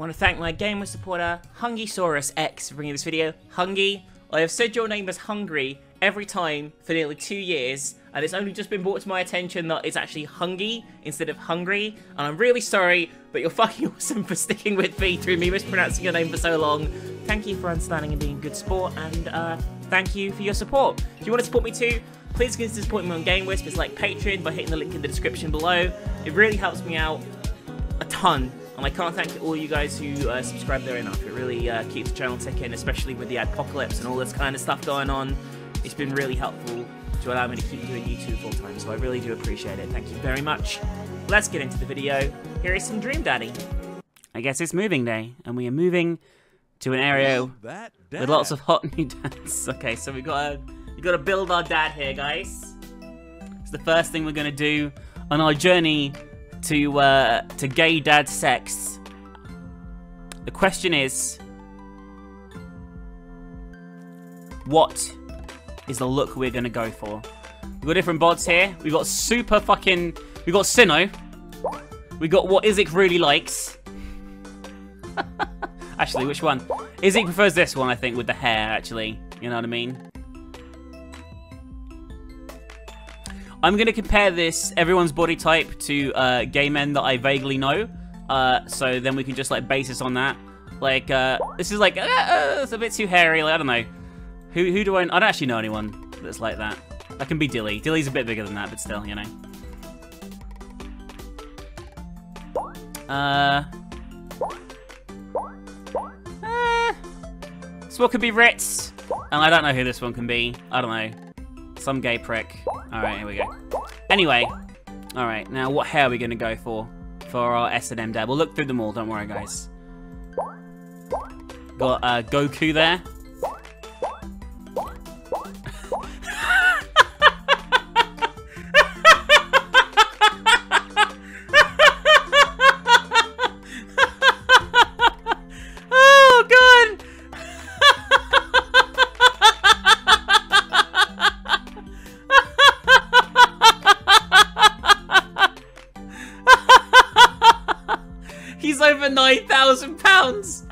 want to thank my gamer supporter, Hungysaurus X, for bringing this video. Hungy, I have said your name as Hungry every time for nearly 2 years, and it's only just been brought to my attention that it's actually Hungy instead of Hungry, and I'm really sorry, but you're fucking awesome for sticking with me through me mispronouncing your name for so long. Thank you for understanding and being a good sport, and thank you for your support. If you want to support me too, please consider supporting me on GameWisp. It's like Patreon by hitting the link in the description below. It really helps me out a ton, and I can't thank all you guys who subscribe there enough. It really keeps the channel ticking, especially with the adpocalypse and all this kind of stuff going on. It's been really helpful to allow me to keep doing YouTube full time, so I really do appreciate it. Thank you very much. Let's get into the video. Here is some Dream Daddy. I guess it's moving day, and we are moving to an area with lots of hot new dads. Okay, so we gotta build our dad here, guys. It's the first thing we're gonna do on our journey to gay dad sex. The question is, what is the look we're gonna go for? We've got different bots here. We've got we got Sinnoh. We got what Isaac really likes. Actually, which one? Isaac prefers this one, I think, with the hair, actually. You know what I mean? I'm going to compare everyone's body type, to gay men that I vaguely know. So then we can just, like, base this on that. Like, this is, like, it's a bit too hairy. Like, I don't know. Who do I don't actually know anyone that's like that. That can be Dilly. Dilly's a bit bigger than that, but still, you know. This one could be Ritz, and I don't know who this one can be. I don't know. Some gay prick. Alright, here we go. Anyway. Alright, now what hair are we going to go for our S&M dad? We'll look through them all, don't worry, guys. Got Goku there. He's over 9,000 pounds.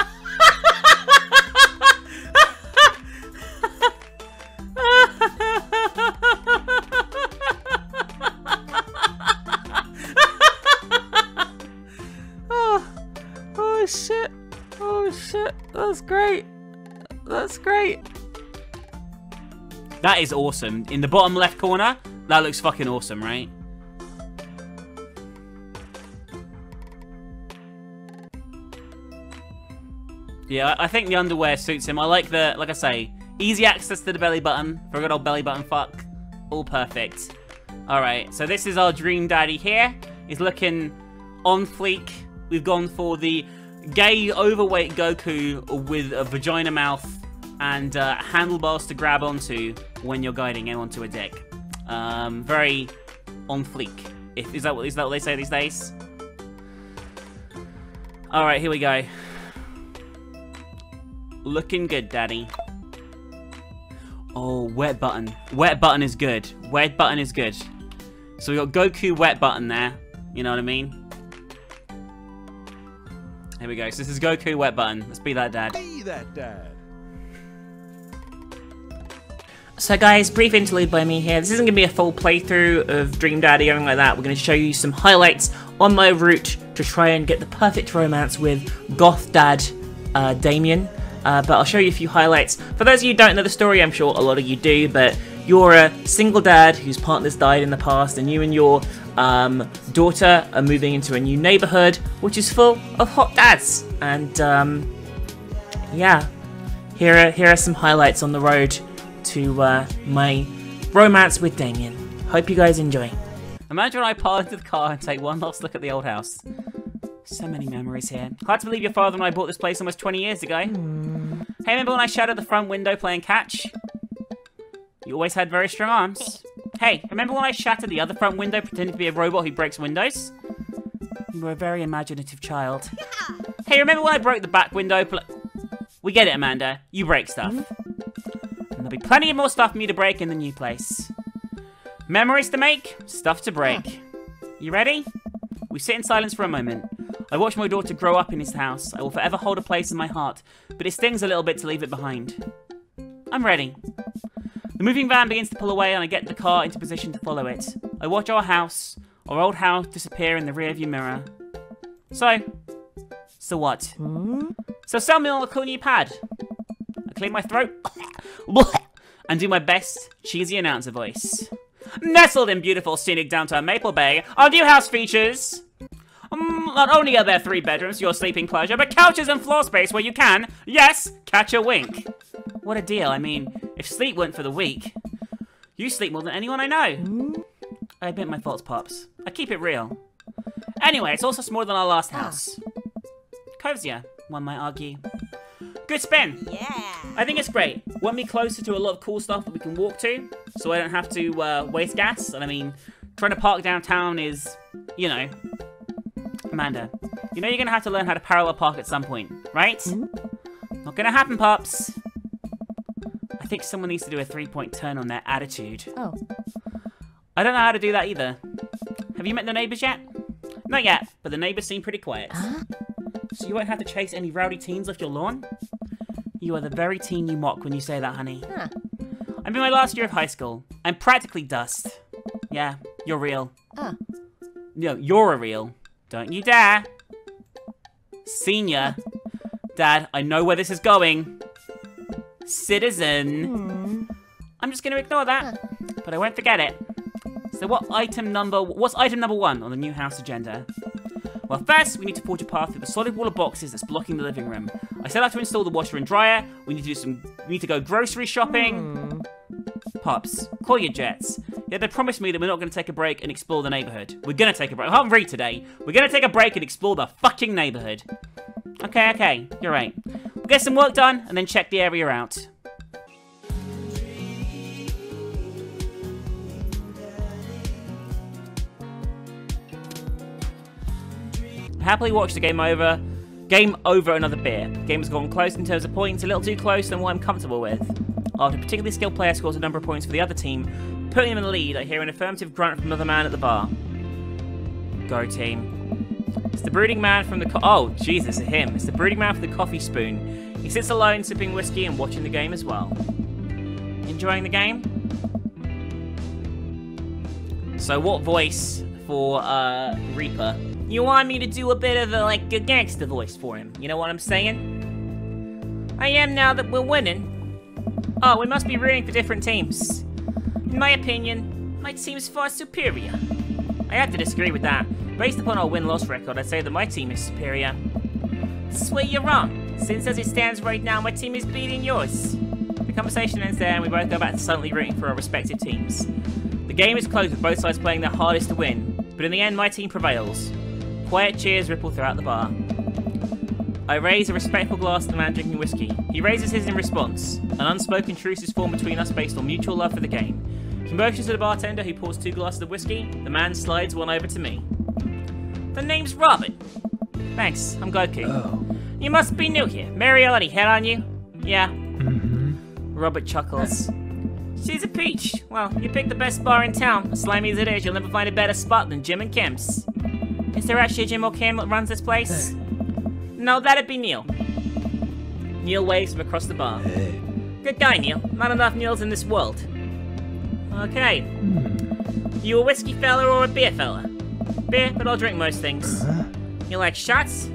Oh shit. Oh shit. That's great. That's great. That is awesome. In the bottom left corner, that looks fucking awesome, right? Yeah, I think the underwear suits him. I like like I say, easy access to the belly button for a good old belly button fuck. All perfect. Alright, so this is our dream daddy here. He's looking on fleek. We've gone for the gay overweight Goku with a vagina mouth and handlebars to grab onto when you're guiding him onto a dick. Very on fleek. Is that what they say these days? Alright, here we go. Looking good, daddy. Oh, Wetbutton. Wetbutton is good. Wetbutton is good. So we got Goku Wetbutton there. You know what I mean? Here we go. So this is Goku Wetbutton. Let's be that dad. Be that dad. So guys, brief interlude by me here. This isn't going to be a full playthrough of Dream Daddy or anything like that. We're going to show you some highlights on my route to try and get the perfect romance with Goth Dad Damien. But I'll show you a few highlights. For those of you who don't know the story, I'm sure a lot of you do, but you're a single dad whose partner's died in the past, and you and your daughter are moving into a new neighborhood, which is full of hot dads. And yeah, here are some highlights on the road to my romance with Damien. Hope you guys enjoy. Imagine I pile into the car and take one last look at the old house. So many memories here. Hard to believe your father and I bought this place almost 20 years ago. Hey, remember when I shouted at the front window playing catch? You always had very strong arms. Hey, remember when I shattered the other front window pretending to be a robot who breaks windows? You were a very imaginative child. Yeah. Hey, remember when I broke the back window? We get it, Amanda. You break stuff. And there'll be plenty of more stuff for me to break in the new place. Memories to make, stuff to break. You ready? We sit in silence for a moment. I watched my daughter grow up in this house. I will forever hold a place in my heart, but it stings a little bit to leave it behind. I'm ready. The moving van begins to pull away and I get the car into position to follow it. I watch our old house disappear in the rearview mirror. So what? So sell me on a cool new pad. I clear my throat and do my best cheesy announcer voice. Nestled in beautiful scenic downtown Maple Bay, our new house features... not only are there 3 bedrooms, your sleeping pleasure, but couches and floor space where you can, yes, catch a wink. What a deal. I mean, if sleep weren't for the weak, you sleep more than anyone I know. I admit my faults, Pops. I keep it real. Anyway, it's also smaller than our last house. Cozier, one might argue. Good spin. Yeah. I think it's great. Want me closer to a lot of cool stuff that we can walk to, so I don't have to waste gas. And I mean, trying to park downtown is, you know... Amanda, you know you're going to have to learn how to parallel park at some point, right? Not going to happen, Pops. I think someone needs to do a 3-point turn on their attitude. Oh. I don't know how to do that either. Have you met the neighbours yet? Not yet, but the neighbours seem pretty quiet. Huh? So you won't have to chase any rowdy teens off your lawn? You are the very teen you mock when you say that, honey. Huh. I'm in my last year of high school. I'm practically dust. Yeah, you're real. No, you're a real. Don't you dare. Senior. Dad, I know where this is going. Citizen. I'm just going to ignore that, but I won't forget it. So what's item number 1 on the new house agenda? Well, first, we need to forge a path through the solid wall of boxes that's blocking the living room. I set out to install the washer and dryer. We need to go grocery shopping. Pops, call your jets. Yeah, they promised me that we're not going to take a break and explore the neighborhood. We're going to take a break. I can't read today. We're going to take a break and explore the fucking neighborhood. Okay, you're right. We'll get some work done and then check the area out. Happily watch the game over another beer. The game has gone close in terms of points, a little too close than what I'm comfortable with. After a particularly skilled player scores a number of points for the other team, putting them in the lead, I hear an affirmative grunt from another man at the bar. Go team. It's the brooding man from the oh, Jesus, it's him. It's the brooding man from the coffee spoon. He sits alone, sipping whiskey and watching the game as well. Enjoying the game? So what voice for Reaper? You want me to do a bit of a gangster voice for him? You know what I'm saying? I am now that we're winning. Oh, we must be rooting for different teams. In my opinion, my team is far superior. I have to disagree with that. Based upon our win-loss record, I'd say that my team is superior. Swear you're wrong. Since as it stands right now, my team is beating yours. The conversation ends there and we both go back to silently rooting for our respective teams. The game is close with both sides playing their hardest to win, but in the end my team prevails. Quiet cheers ripple throughout the bar. I raise a respectful glass to the man drinking whiskey. He raises his in response. An unspoken truce is formed between us based on mutual love for the game. He motions to the bartender who pours 2 glasses of whiskey. The man slides one over to me. The name's Robert. Thanks, I'm Goku. Oh. You must be new here. Mariel, any head on you? Yeah. Robert chuckles. She's a peach. Well, you picked the best bar in town. As slimy as it is, you'll never find a better spot than Jim and Kim's. Is there actually a Jim or Kim that runs this place? No, that'd be Neil. Neil waves from across the bar. Hey. Good guy, Neil. Not enough Neils in this world. Okay. You a whiskey fella or a beer fella? Beer, but I'll drink most things. You like shots?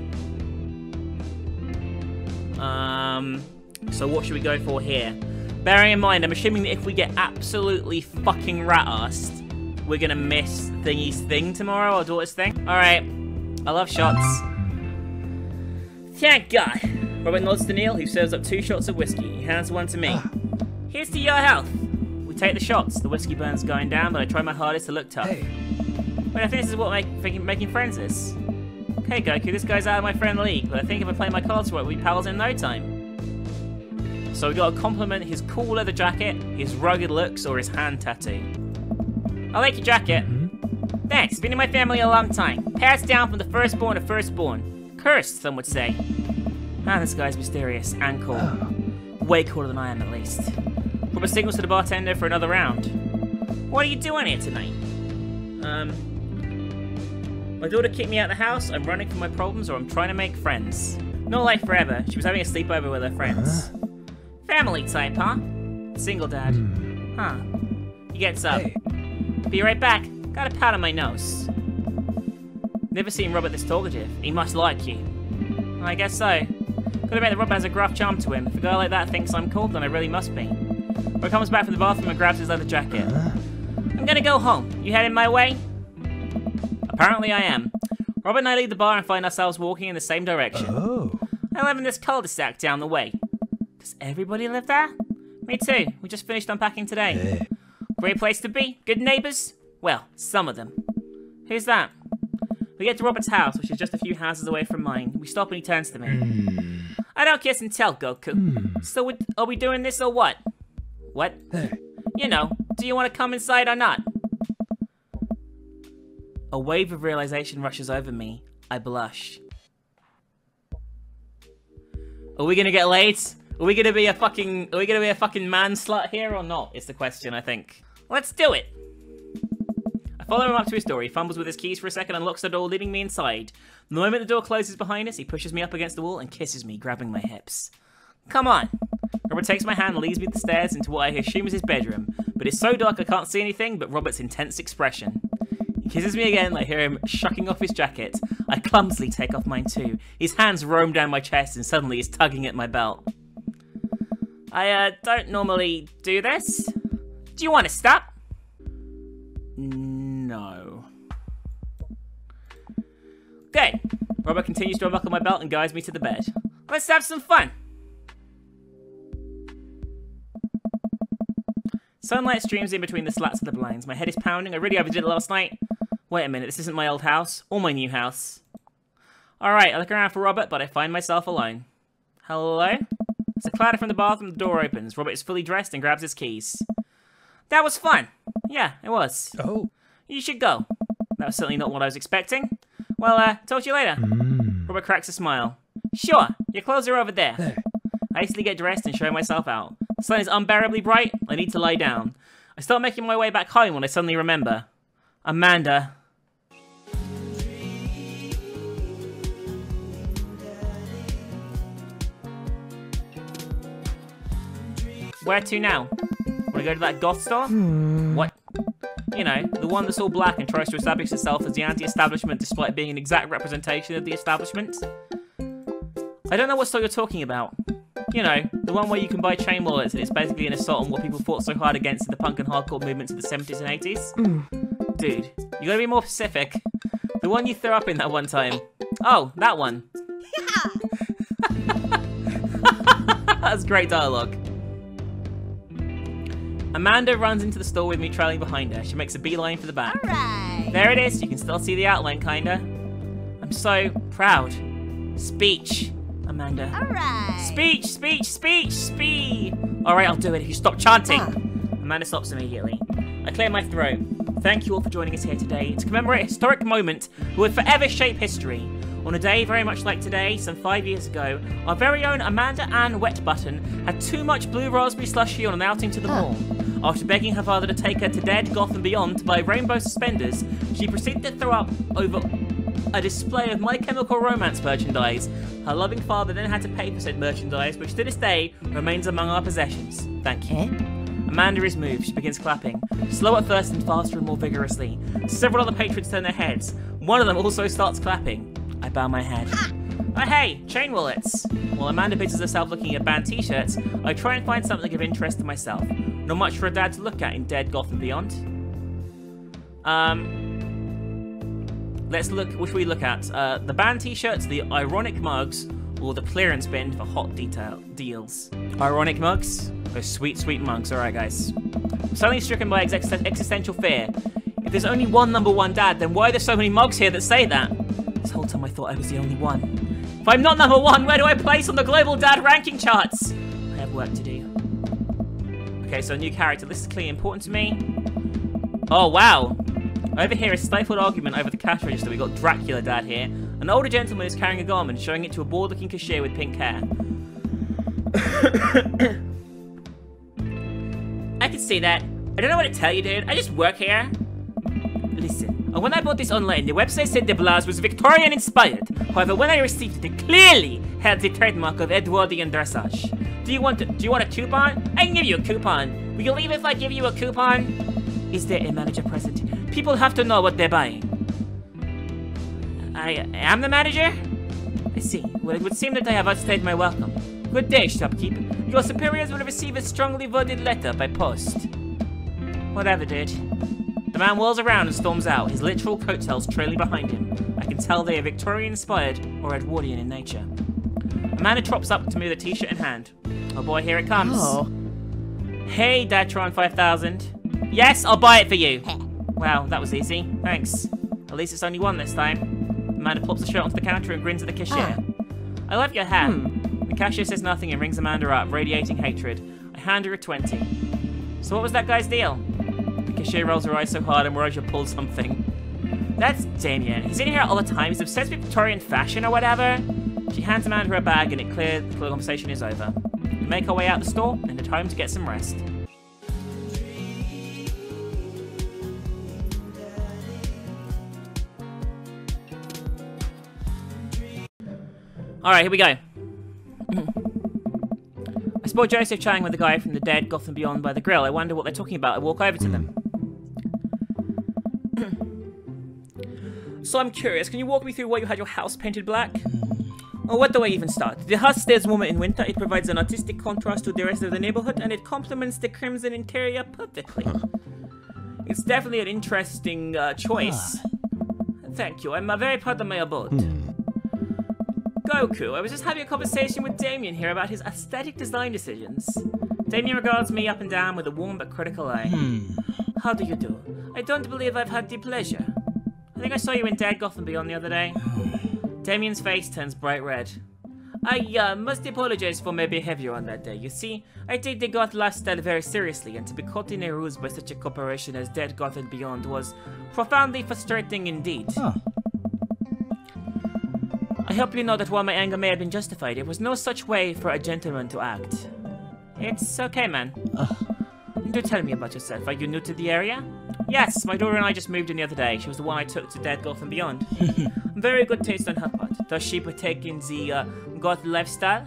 So what should we go for here? Bearing in mind, I'm assuming that if we get absolutely fucking rat-assed, we're gonna miss Thingy's thing tomorrow, our daughter's thing. Alright. I love shots. Thank God. Robert nods to Neil, who serves up 2 shots of whiskey. He hands one to me. Here's to your health. We take the shots. The whiskey burn's going down, but I try my hardest to look tough. Hey. But I think this is what making friends is. Okay, Goku, this guy's out of my friend league, but I think if I play my cards right, we'll be pals in no time. So we gotta compliment his cool leather jacket, his rugged looks, or his hand tattoo. I like your jacket. Thanks, been in my family a long time. Passed down from the firstborn to firstborn. Cursed, some would say. Ah, this guy's mysterious and cool. Way cooler than I am, at least. Robert signals to the bartender for another round. What are you doing here tonight? My daughter kicked me out of the house, I'm running from my problems, or I'm trying to make friends. Not like forever, she was having a sleepover with her friends. Family type, huh? Single dad. Huh. He gets up. Hey. Be right back. Got a pat on my nose. Never seen Robert this talkative. He must like you. I guess so. Could have bet that Robert has a gruff charm to him. If a guy like that thinks I'm cool, then I really must be. Robert comes back from the bathroom and grabs his leather jacket. I'm gonna go home. You heading my way? Apparently I am. Robert and I leave the bar and find ourselves walking in the same direction. Oh. I live in this cul-de-sac down the way. Does everybody live there? Me too. We just finished unpacking today. Hey. Great place to be. Good neighbours? Well, some of them. Who's that? We get to Robert's house, which is just a few houses away from mine. We stop and he turns to me. I don't kiss and tell, Goku. So are we doing this or what? What? Hey. You know, do you want to come inside or not? A wave of realization rushes over me. I blush. Are we gonna get laid? Are we gonna be a fucking man slut here or not? Is the question, I think. Let's do it. I follow him up to his door. He fumbles with his keys for a second and locks the door, leading me inside. The moment the door closes behind us, he pushes me up against the wall and kisses me, grabbing my hips. Come on. Robert takes my hand and leads me up the stairs into what I assume is his bedroom, but it's so dark I can't see anything but Robert's intense expression. He kisses me again, I hear him shucking off his jacket. I clumsily take off mine too. His hands roam down my chest and suddenly he's tugging at my belt. I don't normally do this. Do you want to stop? No. Good. Robert continues to unbuckle my belt and guides me to the bed. Let's have some fun. Sunlight streams in between the slats of the blinds. My head is pounding. I really overdid it last night. Wait a minute, this isn't my old house, or my new house. Alright, I look around for Robert, but I find myself alone. Hello? There's a clatter from the bathroom, the door opens. Robert is fully dressed and grabs his keys. That was fun. Yeah, it was. Oh. You should go. That was certainly not what I was expecting. Well, talk to you later. Robert cracks a smile. Sure, your clothes are over there. Hey. I hastily get dressed and show myself out. The sun is unbearably bright. I need to lie down. I start making my way back home when I suddenly remember. Amanda. Where to now? Want to go to that goth store? What? You know, the one that's all black and tries to establish itself as the anti-establishment despite being an exact representation of the establishment? I don't know what store you're talking about. You know, the one where you can buy chain wallets and it's basically an assault on what people fought so hard against in the punk and hardcore movements of the 70s and 80s. Dude, you gotta be more specific. The one you threw up in that one time. Oh, that one. That's great dialogue. Amanda runs into the store with me trailing behind her. She makes a beeline for the back. Alright. There it is. You can still see the outline, kinda. I'm so proud. Speech, Amanda. Alright. Speech, speech, speech, speech. Alright, I'll do it if you stop chanting. Amanda stops immediately. I clear my throat. Thank you all for joining us here today to commemorate a historic moment that would forever shape history. On a day very much like today, some 5 years ago, our very own Amanda Ann Wetbutton had too much blue raspberry slushy on an outing to the mall. After begging her father to take her to Dead, Goth and Beyond to buy rainbow suspenders, she proceeded to throw up over a display of My Chemical Romance merchandise. Her loving father then had to pay for said merchandise, which to this day remains among our possessions. Thank you. Amanda is moved. She begins clapping. Slow at first and faster and more vigorously. Several other patrons turn their heads. One of them also starts clapping. I bow my head. Oh hey, chain wallets. While Amanda busies herself looking at band t-shirts, I try and find something of interest to myself. Not much for a dad to look at in Dead, Goth and Beyond. Let's look, what should we look at? The band t-shirts, the ironic mugs, or the clearance bin for hot deals. Ironic mugs? Those sweet, sweet mugs. Alright guys. I'm suddenly stricken by existential fear. If there's only one #1 dad, then why are there so many mugs here that say that? This whole time I thought I was the only one. If I'm not #1, where do I place on the global dad ranking charts? I have work to do. Okay, so a new character. This is clearly important to me. Oh, wow. Over here is a stifled argument over the cash register. We got Dracula Dad here. An older gentleman is carrying a garment, showing it to a bored-looking cashier with pink hair. I can see that. I don't know what to tell you, dude. I just work here. Listen, When I bought this online, the website said the blouse was Victorian inspired. However, when I received it, it clearly had the trademark of Edwardian dressage. Do you want a coupon? I can give you a coupon. Will you leave if I give you a coupon? Is there a manager present? People have to know what they're buying. I am the manager? I see. Well, it would seem that I have outstayed my welcome. Good day, shopkeeper. Your superiors will receive a strongly worded letter by post. Whatever, dude. The man whirls around and storms out, his literal coattails trailing behind him. I can tell they are Victorian-inspired or Edwardian in nature. Amanda trops up to me with a t-shirt in hand. Oh boy, here it comes. Oh. Hey, Datron 5000. Yes, I'll buy it for you. Wow, that was easy. Thanks. At least it's only one this time. Amanda pops the shirt onto the counter and grins at the cashier. I love your hat. The cashier says nothing and rings Amanda up, radiating hatred. I hand her a 20. So what was that guy's deal? The cashier rolls her eyes so hard and worries she'll pull something. That's Damien. He's in here all the time. He's obsessed with Victorian fashion or whatever. She hands Amanda her bag and it's clear the conversation is over. We make our way out the store and head home to get some rest. Alright, here we go. I spot Joseph chatting with the guy from the dead Goth and Beyond by the grill. I wonder what they're talking about. I walk over to them. So I'm curious, can you walk me through why you had your house painted black? Or what do I even start? The house stays warmer in winter, it provides an artistic contrast to the rest of the neighborhood, and it complements the crimson interior perfectly. It's definitely an interesting choice. Thank you, I'm very proud of my abode. Goku, I was just having a conversation with Damien here about his aesthetic design decisions. Damien regards me up and down with a warm but critical eye. How do you do? I don't believe I've had the pleasure. I think I saw you in Dead Goth and Beyond the other day. Damien's face turns bright red. I must apologize for my behavior on that day. You see, I take the Goth lifestyle very seriously, and to be caught in a ruse by such a corporation as Dead Goth and Beyond was profoundly frustrating indeed. I hope you know that while my anger may have been justified, it was no such way for a gentleman to act. It's okay, man. Do tell me about yourself. Are you new to the area? Yes, my daughter and I just moved in the other day. She was the one I took to Dead Goth and Beyond. Very good taste on her part. Does she partake in the Goth lifestyle?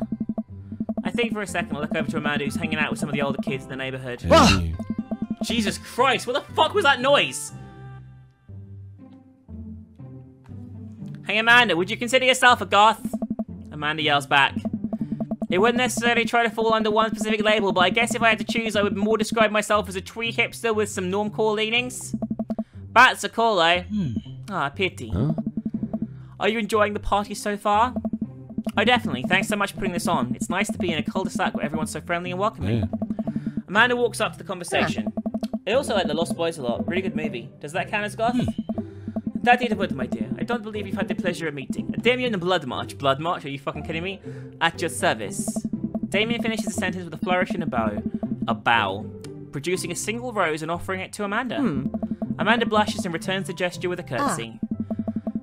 I think for a second I look over to Amanda who's hanging out with some of the older kids in the neighborhood. Jesus Christ, what the fuck was that noise? Hey Amanda, would you consider yourself a goth? Amanda yells back. It wouldn't necessarily try to fall under one specific label, but I guess if I had to choose, I would more describe myself as a tree hipster with some normcore leanings. That's a call, eh? Ah, pity. Are you enjoying the party so far? Oh, definitely. Thanks so much for putting this on. It's nice to be in a cul-de-sac where everyone's so friendly and welcoming. Amanda walks up to the conversation. I also like The Lost Boys a lot. Really good movie. Does that count as goth? That did would, my dear. I don't believe you've had the pleasure of meeting. Damien and Blood March. Blood March? Are you fucking kidding me? At your service. Damien finishes the sentence with a flourish and a bow. A bow. Producing a single rose and offering it to Amanda. Amanda blushes and returns the gesture with a curtsy.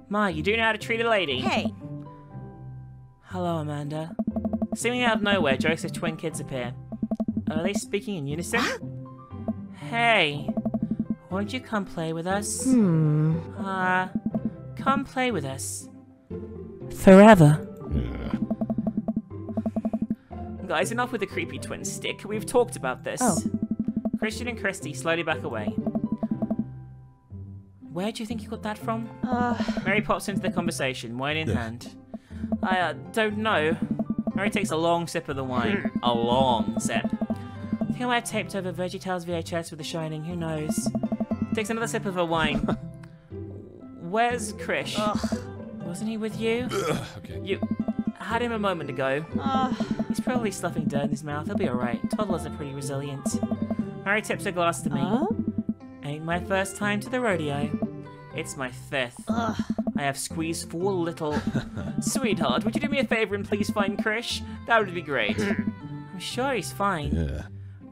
Ma, you do know how to treat a lady. Hey. Hello, Amanda. Seemingly out of nowhere, Joseph's twin kids appear. Are they speaking in unison? Hey. Won't you come play with us? Come play with us. Forever. Guys, enough with the creepy twin stick. We've talked about this. Christian and Christy slowly back away. Where do you think you got that from? Mary pops into the conversation, wine in hand. I don't know. Mary takes a long sip of the wine. A long sip. I think I might have taped over VeggieTales VHS with The Shining, who knows? Takes another sip of her wine. Where's Krish? Wasn't he with you? Okay. You had him a moment ago. He's probably stuffing dirt in his mouth. He'll be alright. Toddlers are pretty resilient. Mary tips her glass to me. Ain't my first time to the rodeo. It's my 5th. I have squeezed 4 little... Sweetheart, would you do me a favor and please find Krish? That would be great. I'm sure he's fine.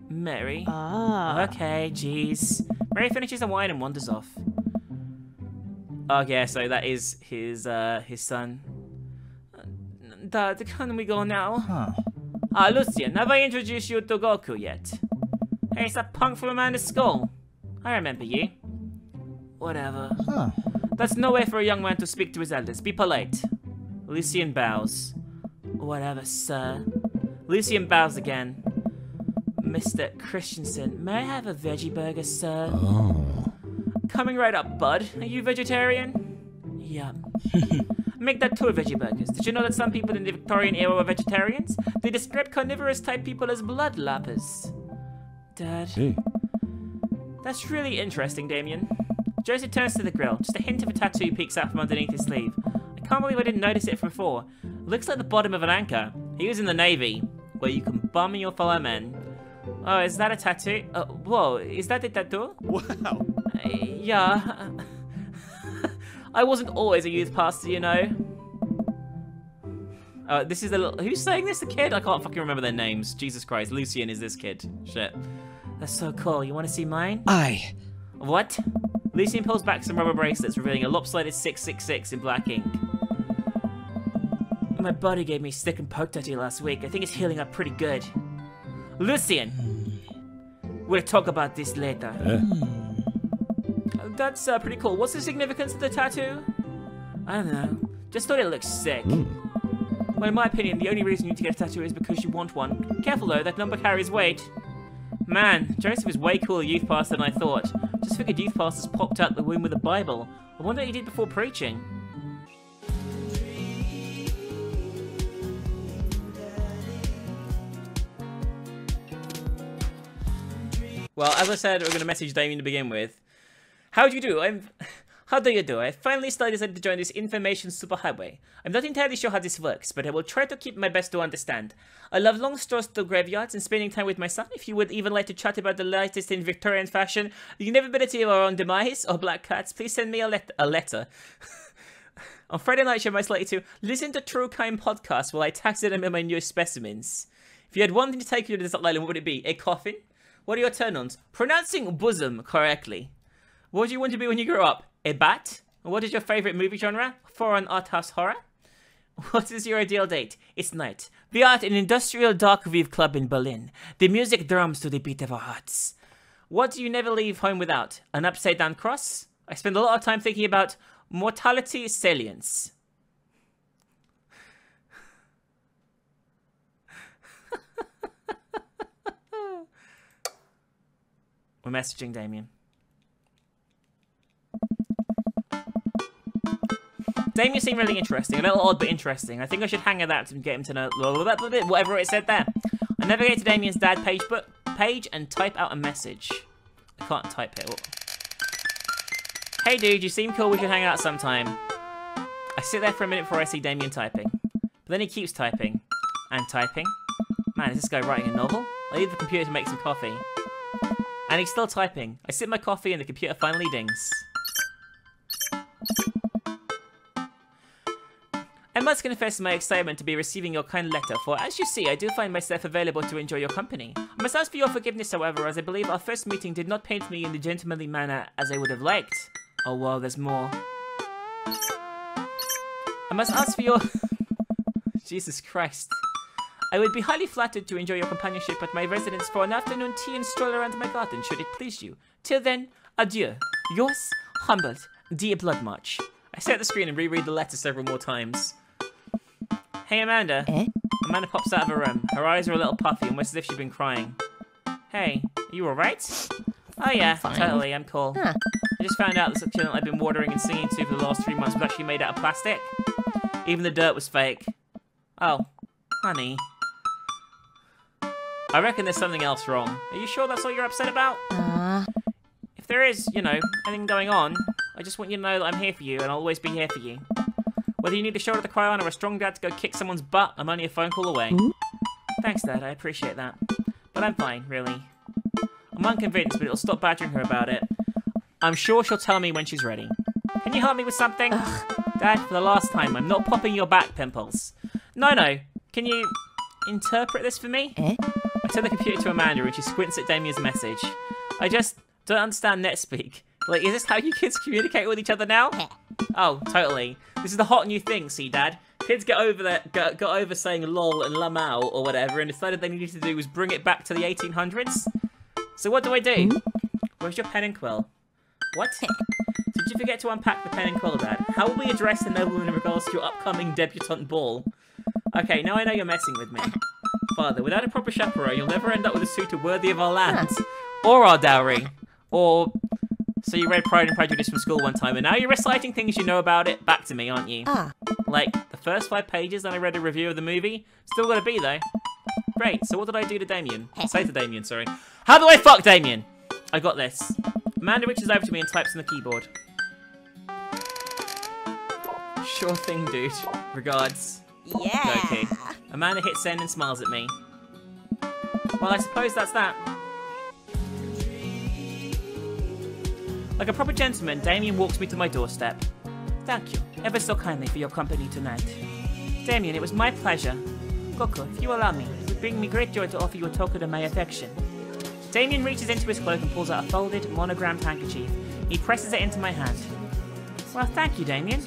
Mary. Okay, jeez. Mary finishes the wine and wanders off. Okay, so that is his son. Dad, can we go now? Lucian, have I introduced you to Goku yet? Hey, it's that punk from Amanda's school. I remember you. Whatever. That's no way for a young man to speak to his elders. Be polite. Lucian bows. Whatever, sir. Lucian bows again. Mr. Christensen, may I have a veggie burger, sir? Oh. Coming right up, bud. Are you vegetarian? Yeah. Make that 2 veggie burgers. Did you know that some people in the Victorian era were vegetarians? They described carnivorous type people as bloodlappers. Dad. Hey. That's really interesting, Damien. Joseph turns to the grill. Just a hint of a tattoo peeks out from underneath his sleeve. I can't believe I didn't notice it before. Looks like the bottom of an anchor. He was in the Navy, where you can bum your fellow men. Oh, is that a tattoo? Whoa, is that a tattoo? Wow. Yeah. I wasn't always a youth pastor, you know. This is the little... Who's saying this? The kid? I can't fucking remember their names. Jesus Christ. Lucian is this kid. Shit. That's so cool. You want to see mine? Aye. What? Lucian pulls back some rubber bracelets, revealing a lopsided 666 in black ink. My buddy gave me a stick and poke tattoo last week. I think it's healing up pretty good. Lucian! We'll talk about this later. That's pretty cool. What's the significance of the tattoo? I don't know. Just thought it looked sick. Well, in my opinion, the only reason you need to get a tattoo is because you want one. Careful though, that number carries weight. Man, Joseph is way cooler youth pastor than I thought. Just figured youth pastors popped out the womb with a Bible. I wonder what he did before preaching. Well, as I said, we're going to message Damien to begin with. How do you do? How do you do? I finally decided to join this information superhighway. I'm not entirely sure how this works, but I will try to keep my best to understand. I love long strolls to graveyards and spending time with my son. If you would even like to chat about the latest in Victorian fashion, the inevitability of our own demise, or black cats, please send me a letter. On Friday night, you're most likely to listen to True Crime podcast while I taxidermy my newest specimens. If you had one thing to take you to this island, what would it be? A coffin? What are your turn-ons? Pronouncing bosom correctly. What do you want to be when you grow up? A bat? What is your favorite movie genre? Foreign art house horror? What is your ideal date? It's night. We are at an industrial dark wave club in Berlin. The music drums to the beat of our hearts. What do you never leave home without? An upside down cross? I spend a lot of time thinking about mortality salience. We're messaging Damien. Damien seemed really interesting. A little odd, but interesting. I think I should hang it out and get him to know whatever it said there. I navigate to Damien's dad page and type out a message. I can't type it. Hey dude, you seem cool. We should hang out sometime. I sit there for a minute before I see Damien typing. But then he keeps typing. And typing. Man, is this guy writing a novel? I leave the computer to make some coffee. And he's still typing. I sip my coffee and the computer finally dings. I must confess my excitement to be receiving your kind letter, for as you see, I do find myself available to enjoy your company. I must ask for your forgiveness, however, as I believe our first meeting did not paint me in the gentlemanly manner as I would have liked. Oh well, there's more. I must ask for your... Jesus Christ. I would be highly flattered to enjoy your companionship at my residence for an afternoon tea and stroll around my garden, should it please you. Till then, adieu. Yours, humbled, dear Blood March. I stare at the screen and reread the letter several more times. Hey, Amanda. Amanda pops out of her room. Her eyes are a little puffy, almost as if she'd been crying. Hey, are you alright? Oh yeah, totally, I'm cool. I just found out the succulent I've been watering and singing to for the last 3 months was actually made out of plastic. Even the dirt was fake. Oh, honey. I reckon there's something else wrong. Are you sure that's all you're upset about? If there is, you know, anything going on, I just want you to know that I'm here for you and I'll always be here for you. Whether you need a shoulder to cry on or a strong dad to go kick someone's butt, I'm only a phone call away. Thanks, Dad, I appreciate that. But I'm fine, really. I'm unconvinced, but it'll stop badgering her about it. I'm sure she'll tell me when she's ready. Can you help me with something? Dad, for the last time, I'm not popping your back pimples. No. Can you interpret this for me? I turn the computer to Amanda and she squints at Damien's message. I just don't understand NetSpeak. Like, is this how you kids communicate with each other now? Oh, totally. This is the hot new thing, see, Dad? Kids got over saying lol and lamau or whatever and decided they needed to do was bring it back to the 1800s. So what do I do? Where's your pen and quill? What? Did you forget to unpack the pen and quill, Dad? How will we address the nobleman in regards to your upcoming debutante ball? Okay, now I know you're messing with me. Father, without a proper chaperone, you'll never end up with a suitor worthy of our land. Or our dowry. Or... So you read Pride and Prejudice from school one time, and now you're reciting things you know about it back to me, aren't you? Like, the first 5 pages, then I read a review of the movie. Still gotta be, though. Great, so what did I do to Damien? Say to Damien, sorry. How do I fuck Damien? I got this. Amanda reaches over to me and types on the keyboard. Sure thing, dude. Regards. Yeah. Okay. Amanda hits send and smiles at me. Well, I suppose that's that. Like a proper gentleman, Damien walks me to my doorstep. Thank you, ever so kindly, for your company tonight. Damien, it was my pleasure. Goku, if you allow me, it would bring me great joy to offer you a token of my affection. Damien reaches into his cloak and pulls out a folded, monogrammed handkerchief. He presses it into my hand. Well, thank you, Damien.